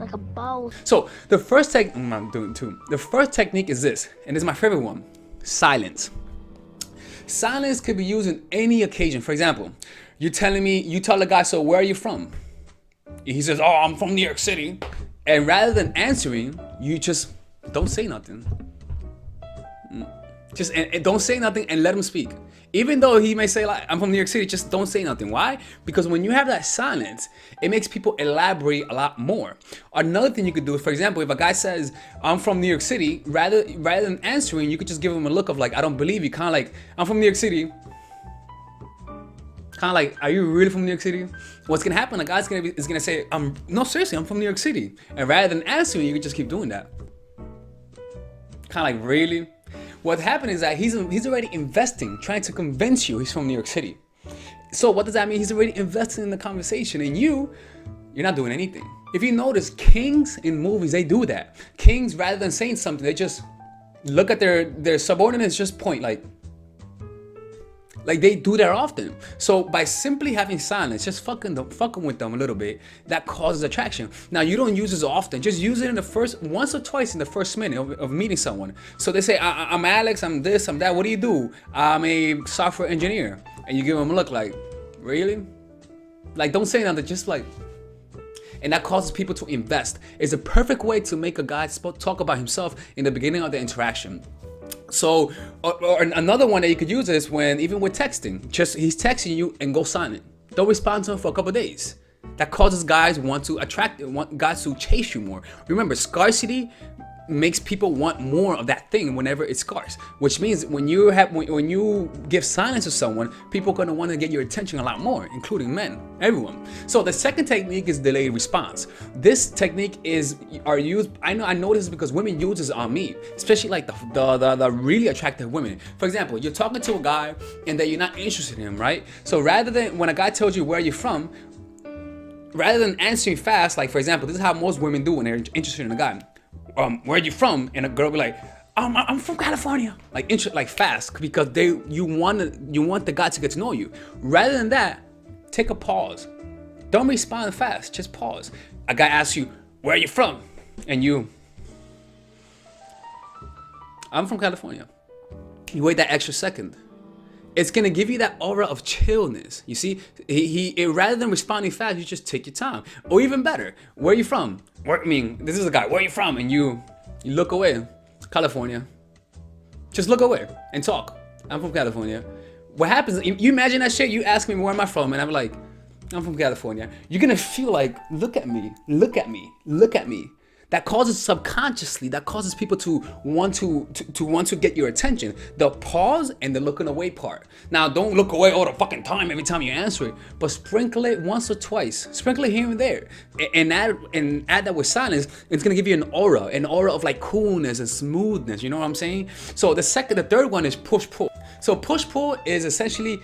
like a boss. So the first I'm doing two. The first technique is this, and this is my favorite one: silence. Silence could be used in any occasion. For example, you tell a guy, so where are you from? He says, oh, I'm from New York City. And rather than answering, you just don't say nothing. Just and don't say nothing and let him speak. Even though he may say, like, I'm from New York City, just don't say nothing. Why? Because when you have that silence, it makes people elaborate a lot more. Another thing you could do is, for example, if a guy says, I'm from New York City, rather than answering, you could just give him a look of like, I don't believe you. Kind of like, I'm from New York City. Kind of like, are you really from New York City? What's gonna happen? The guy's gonna say, no, seriously, I'm from New York City. And rather than answering, you can just keep doing that. Kind of like, really? What happened is that he's already investing, trying to convince you he's from New York City. So what does that mean? He's already invested in the conversation, and you're not doing anything. If you notice, kings in movies, they do that. Kings, rather than saying something, they just look at their subordinates, just point like they do that often. So by simply having silence, just fucking with them a little bit, that causes attraction. Now you don't use this often. Just use it in the first, once or twice in the first minute of meeting someone. So they say, I'm Alex, I'm this, I'm that. What do you do? I'm a software engineer. And you give them a look like, really? Like, don't say nothing, just like. And that causes people to invest. It's a perfect way to make a guy talk about himself in the beginning of the interaction. So, or another one that you could use is when, even with texting, just he's texting you and go silent. Don't respond to him for a couple days. That causes guys want guys to chase you more. Remember, scarcity makes people want more of that thing whenever it's scarce, which means when you give silence to someone, people are going to want to get your attention a lot more, including men, everyone. So the second technique is delayed response. This technique are used, I know this because women use this on me, especially like the really attractive women. For example, you're talking to a guy and that you're not interested in him, right? So rather than, when a guy tells you where you're from, rather than answering fast, like for example, this is how most women do when they're interested in a guy. Where are you from? And a girl be like, I'm from California. Like fast, because you want the guy to get to know you. Rather than that, take a pause. Don't respond fast, just pause. A guy asks you, where are you from? And I'm from California. You wait that extra second. It's gonna give you that aura of chillness. You see, rather than responding fast, you just take your time. Or even better, where are you from? This is a guy. Where are you from? And you look away. California. Just look away and talk. I'm from California. What happens? You imagine that shit. You ask me where am I from, and I'm like, I'm from California. You're gonna feel like, look at me, look at me, look at me. That causes subconsciously, that causes people to want to get your attention. The pause and the looking away part. Now, don't look away all the fucking time every time you answer it, but sprinkle it once or twice. Sprinkle it here and there, and add that with silence. It's gonna give you an aura of like coolness and smoothness. You know what I'm saying? So the third one is push pull. So push pull is essentially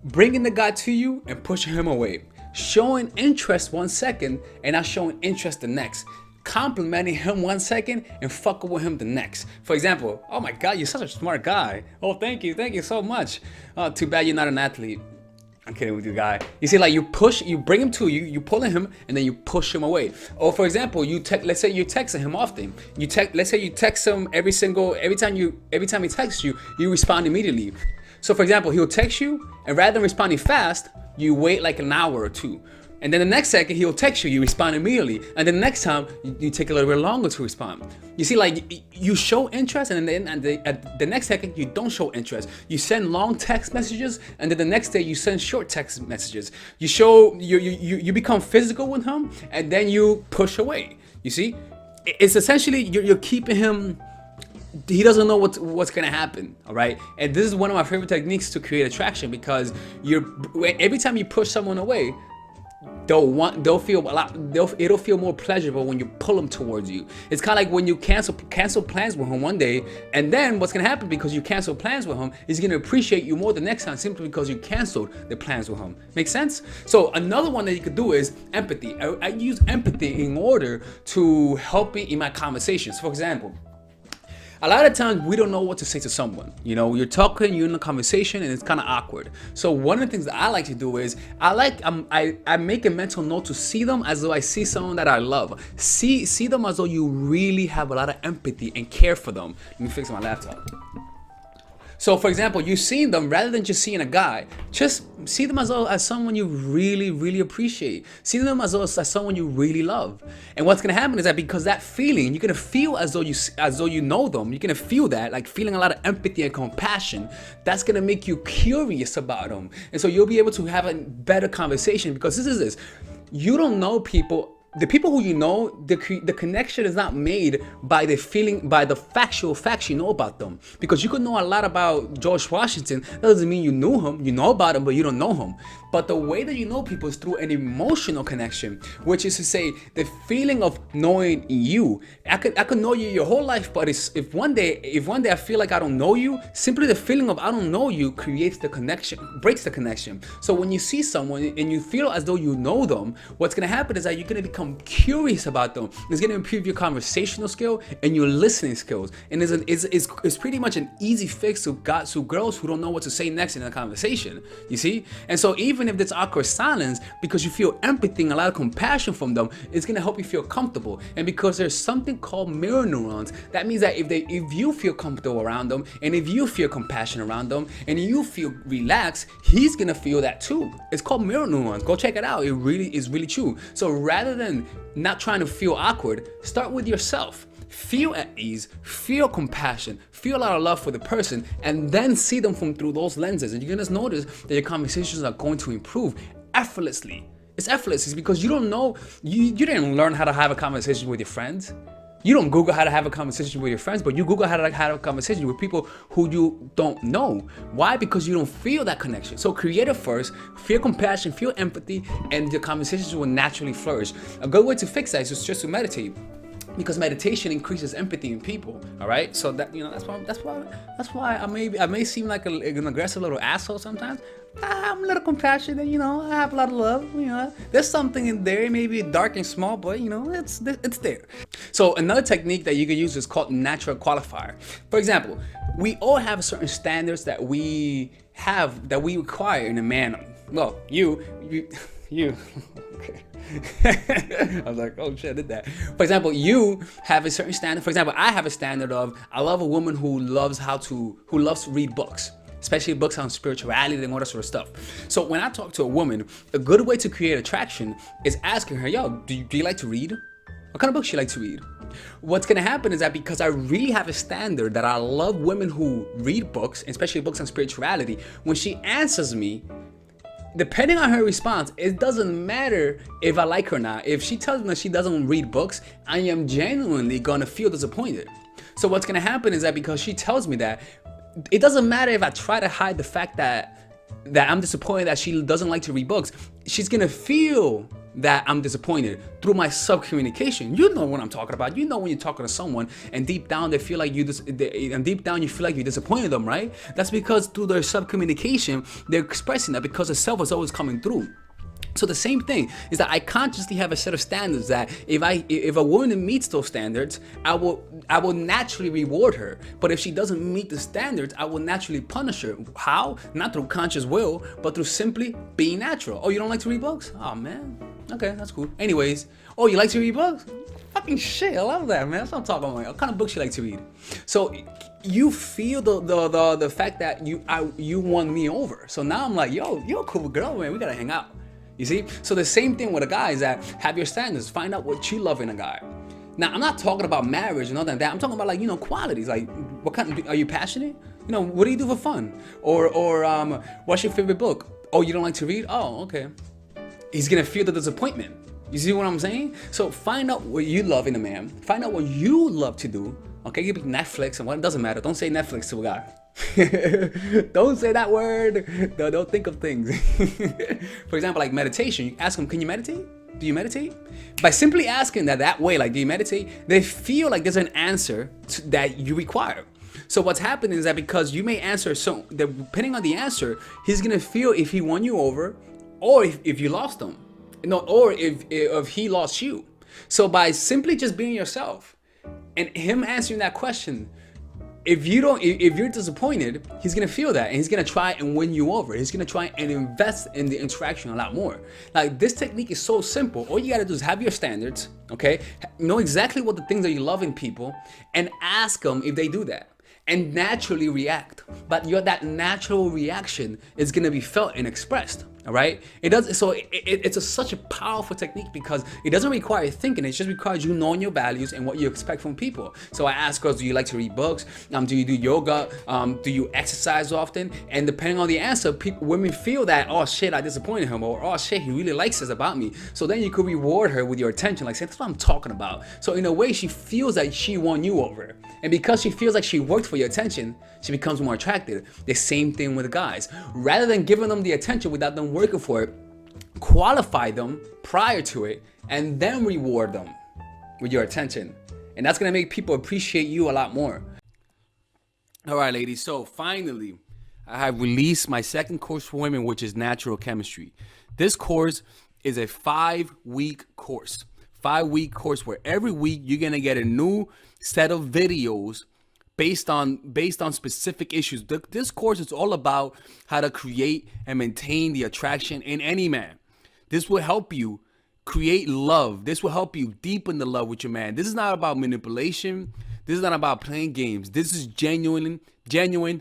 bringing the guy to you and pushing him away. Showing interest 1 second and not showing interest the next. Complimenting him 1 second and fucking with him the next. For example, oh my God, you're such a smart guy. Oh, thank you so much. Too bad you're not an athlete. I'm kidding with you, guy. You see, like you bring him to you, you pulling him, and then you push him away. Or for example, let's say you're texting him often. Let's say you text him every time he texts you, you respond immediately. So for example, he'll text you, and rather than responding fast, you wait like an hour or two. And then the next second he'll text you, you respond immediately. And then the next time you take a little bit longer to respond. You see, like you show interest, and then at the next second you don't show interest. You send long text messages, and then the next day you send short text messages. You become physical with him, and then you push away. You see, it's essentially you're keeping him. He doesn't know what's gonna happen, all right? And this is one of my favorite techniques to create attraction, because every time you push someone away, it'll feel more pleasurable when you pull them towards you. It's kind of like when you cancel plans with him one day, and then what's gonna happen, because you cancel plans with him, he's gonna appreciate you more the next time, simply because you canceled the plans with him. Make sense? So another one that you could do is empathy. I use empathy in order to help me in my conversations. For example, A lot of times we don't know what to say to someone. You're talking, you're in a conversation, and it's kind of awkward. So one of the things that I like to do is I make a mental note to see them as though I see someone that I love. See them as though you really have a lot of empathy and care for them. Let me fix my laptop. So, for example, you seeing them rather than just seeing a guy. Just see them as someone you really, really appreciate. See them as someone you really love. And what's gonna happen is that because that feeling, you're gonna feel as though you know them. You're gonna feel that, like feeling a lot of empathy and compassion. That's gonna make you curious about them, and so you'll be able to have a better conversation. Because this, you don't know people. The people who you know, the connection is not made by the feeling, by the factual facts you know about them. Because you could know a lot about George Washington, that doesn't mean you knew him. You know about him, but you don't know him. But the way that you know people is through an emotional connection, which is to say, the feeling of knowing you. I could know you your whole life, but if one day I feel like I don't know you, simply the feeling of I don't know you creates the connection, breaks the connection. So when you see someone and you feel as though you know them, what's gonna happen is that you're gonna become curious about them. It's gonna improve your conversational skill and your listening skills. And it's pretty much an easy fix to girls who don't know what to say next in a conversation. You see? And so even if there's awkward silence, because you feel empathy and a lot of compassion from them, it's gonna help you feel comfortable. And because there's something called mirror neurons, that means that if you feel comfortable around them, and if you feel compassion around them, and you feel relaxed, he's gonna feel that too. It's called mirror neurons. Go check it out. It really is really true. So rather than not trying to feel awkward, start with yourself. Feel at ease, feel compassion, feel a lot of love for the person, and then see them from through those lenses. And you're gonna notice that your conversations are going to improve effortlessly. It's effortless. It's because you don't know, you didn't learn how to have a conversation with your friends. You don't Google how to have a conversation with your friends, but you Google how to have a conversation with people who you don't know. Why? Because you don't feel that connection. So create it first, feel compassion, feel empathy, and your conversations will naturally flourish. A good way to fix that is just to meditate. Because meditation increases empathy in people. All right, so that's why I may seem like an aggressive little asshole sometimes. I'm a little compassionate, I have a lot of love, There's something in there, maybe dark and small, but it's there. So another technique that you can use is called natural qualifier. For example, we all have certain standards that we require in a man. Well, you. Okay. I was like, oh shit, I did that. For example, you have a certain standard. For example, I have a standard of I love a woman who loves to read books, especially books on spirituality and all that sort of stuff. So when I talk to a woman, a good way to create attraction is asking her, yo, do you like to read? What kind of books you like to read? What's gonna happen is that because I really have a standard that I love women who read books, especially books on spirituality, when she answers me, depending on her response, it doesn't matter if I like her or not. If she tells me that she doesn't read books, I am genuinely gonna feel disappointed. So what's gonna happen is that because she tells me that, it doesn't matter if I try to hide the fact that I'm disappointed that she doesn't like to read books. She's gonna feel that I'm disappointed through my sub-communication. You know what I'm talking about. You know when you're talking to someone and deep down they feel like you feel like you disappointed them, right? That's because through their sub-communication, they're expressing that because the self is always coming through. So the same thing is that I consciously have a set of standards that if a woman meets those standards, I will naturally reward her. But if she doesn't meet the standards, I will naturally punish her. How? Not through conscious will, but through simply being natural. Oh, you don't like to read books? Oh man. Okay, that's cool. Anyways, oh, you like to read books? Fucking shit, I love that, man. That's what I'm talking about. What kind of books you like to read? So you feel the fact that you won me over. So now I'm like, yo, you're a cool girl, man. We gotta hang out. You see? So the same thing with a guy is that have your standards. Find out what you love in a guy. Now, I'm not talking about marriage and all that. I'm talking about like, qualities. Like, what kind? Are you passionate? What do you do for fun? Or what's your favorite book? Oh, you don't like to read? Oh, okay. He's gonna feel the disappointment. You see what I'm saying? So find out what you love in a man. Find out what you love to do. Okay, give me Netflix and what, it doesn't matter. Don't say Netflix to a guy. Don't say that word. Don't think of things. For example, like meditation. You ask them, can you meditate? Do you meditate? By simply asking that way, like, do you meditate? They feel like there's an answer that you require. So what's happening is that because you may answer, so depending on the answer, he's gonna feel if he won you over, or if you lost him, or if he lost you. So by simply just being yourself and him answering that question, if you're disappointed, he's gonna feel that, and he's gonna try and win you over. He's gonna try and invest in the interaction a lot more. Like, this technique is so simple. All you gotta do is have your standards, okay? Know exactly what the things that you love in people, and ask them if they do that, and naturally react. But that natural reaction is gonna be felt and expressed. All right, it's such a powerful technique because it doesn't require thinking. It just requires you knowing your values and what you expect from people. So I ask girls, do you like to read books? Do you do yoga? Do you exercise often? And depending on the answer, women feel that, oh shit, I disappointed him, or oh shit, he really likes this about me. So then you could reward her with your attention, like, say, that's what I'm talking about. So in a way, she feels that she won you over, and because she feels like she worked for your attention, she becomes more attracted. The same thing with guys. Rather than giving them the attention without them working for it, qualify them prior to it, and then reward them with your attention. And that's gonna make people appreciate you a lot more. All right, ladies, so finally, I have released my second course for women, which is natural chemistry. This course is a 5-week course. 5-week course where every week you're gonna get a new set of videos based on specific issues. This course is all about how to create and maintain the attraction in any man. This will help you create love. This will help you deepen the love with your man. This is not about manipulation. This is not about playing games. This is genuine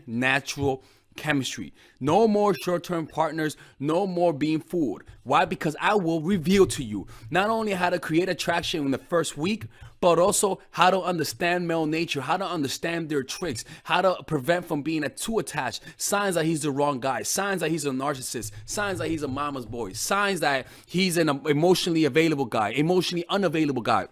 natural chemistry. No more short-term partners, no more being fooled. Why? Because I will reveal to you not only how to create attraction in the first week, but also how to understand male nature, how to understand their tricks, how to prevent from being too attached, signs that he's the wrong guy, signs that he's a narcissist, signs that he's a mama's boy, signs that he's an emotionally available guy, emotionally unavailable guy.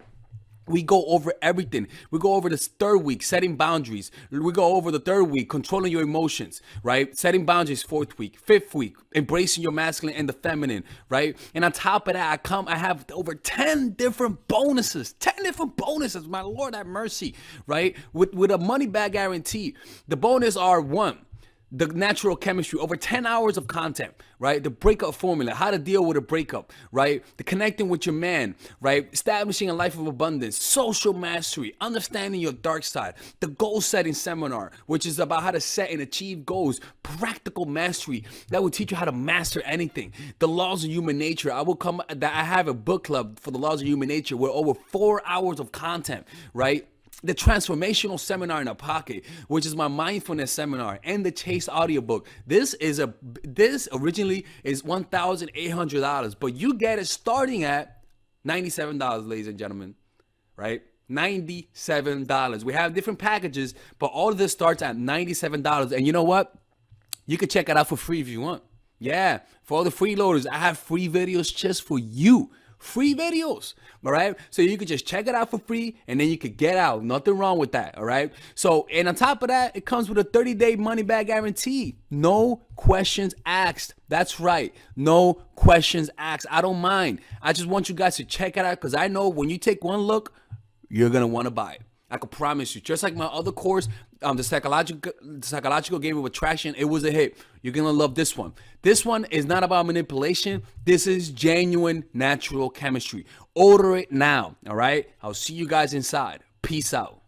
We go over everything. We go over this 3rd week, setting boundaries. We go over the 3rd week, controlling your emotions, right? Setting boundaries, 4th week. 5th week, embracing your masculine and the feminine, right? And on top of that, I have over 10 different bonuses. 10 different bonuses, my Lord have mercy, right? With a money back guarantee. The bonus are 1, the natural chemistry, over 10 hours of content, right? The breakup formula, how to deal with a breakup, right? The connecting with your man, right? Establishing a life of abundance, social mastery, understanding your dark side, the goal setting seminar, which is about how to set and achieve goals, practical mastery that will teach you how to master anything, the laws of human nature. I have a book club for the laws of human nature with over 4 hours of content, right? The transformational seminar in a pocket, which is my mindfulness seminar, and the Chase audiobook. This originally is $1,800, but you get it starting at $97, ladies and gentlemen, right? $97. We have different packages, but all of this starts at $97. And you know what? You can check it out for free if you want. Yeah, for all the freeloaders, I have free videos just for you. Free videos, all right? So you could just check it out for free, and then you could get out. Nothing wrong with that, all right? So, and on top of that, it comes with a 30-day money-back guarantee. No questions asked. That's right. No questions asked. I don't mind. I just want you guys to check it out because I know when you take one look, you're going to want to buy it. I can promise you. Just like my other course, the psychological game of attraction, it was a hit. You're going to love this one. This one is not about manipulation. This is genuine natural chemistry. Order it now, all right? I'll see you guys inside. Peace out.